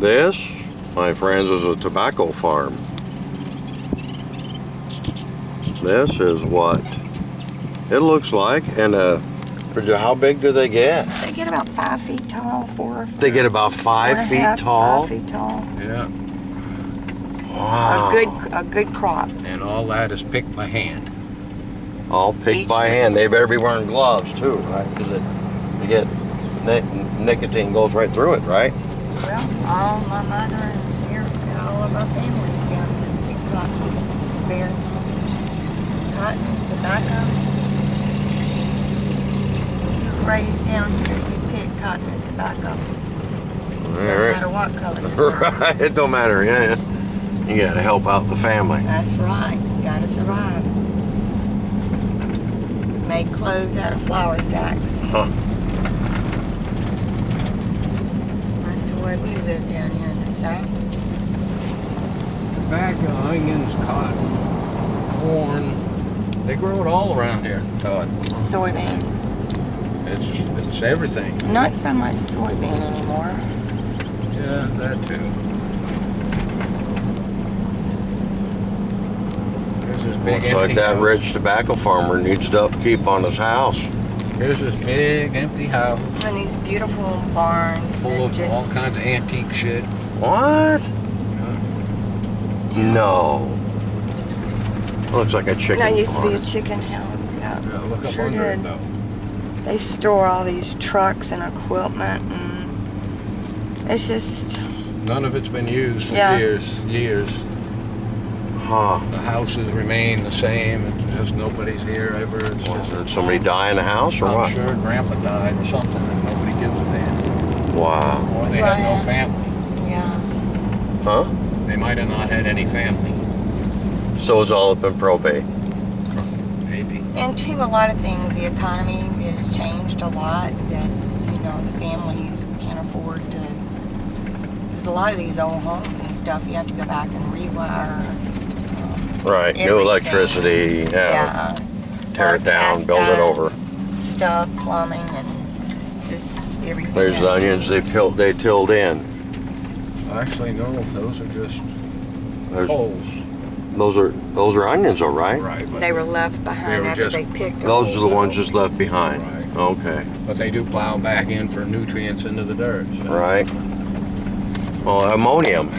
This, my friends, is a tobacco farm. This is what it looks like, and how big do they get? They get about 5 feet tall, They get about 5 feet tall? 5 feet tall. Yeah. Wow. A good crop. And all that is picked by hand. All picked by hand. They better be wearing gloves too, right? Because you get nicotine goes right through it, right? Well, all my mother and here, all of our family down here pick cotton, bear, cotton, tobacco. You raised down here, you pick cotton and tobacco. No matter what color you're Right, it don't matter, yeah. You gotta help out the family. That's right. You gotta survive. Make clothes out of flour sacks. Huh. That's the way we live down here in the South. Tobacco, onions, cotton, corn. They grow it all around here, Todd. Soybean. It's everything. Not so much soybean anymore. Yeah, that too. There's this big Looks like empty that house. rich tobacco farmer needs to upkeep on his house. Here's this big empty house And these beautiful barns full that of just all kinds of antique shit. What? No. Looks like a chicken That used to be a farm. chicken house. Yeah, Yeah, look up sure under did. it though. They store all these trucks and equipment, and it's just None of it's been used for Yeah. years. Huh. The houses remain the same. It's just nobody's here ever. It's just, Did somebody die in the house or I'm what? sure Grandpa died or something and nobody gives a damn. Wow. Or they had no Right. family. yeah. Huh? They might have not had any family. So it's all up in probate. Maybe. And too, a lot of things. The economy has changed a lot. That the families can't afford to. There's a lot of these old homes and stuff. You have to go back and rewire. Right. New Everything. electricity. Yeah. Tear it down, build it over. Stuff, plumbing, and just everything. There's the onions they tilled in. Actually, no. Those are just There's- holes. Those are onions, all right? Right. But They were left behind They were after just- they picked them. Those are the ones just left behind. Right. Okay. But they do plow back in for nutrients into the dirt. So. Right. Well, ammonium.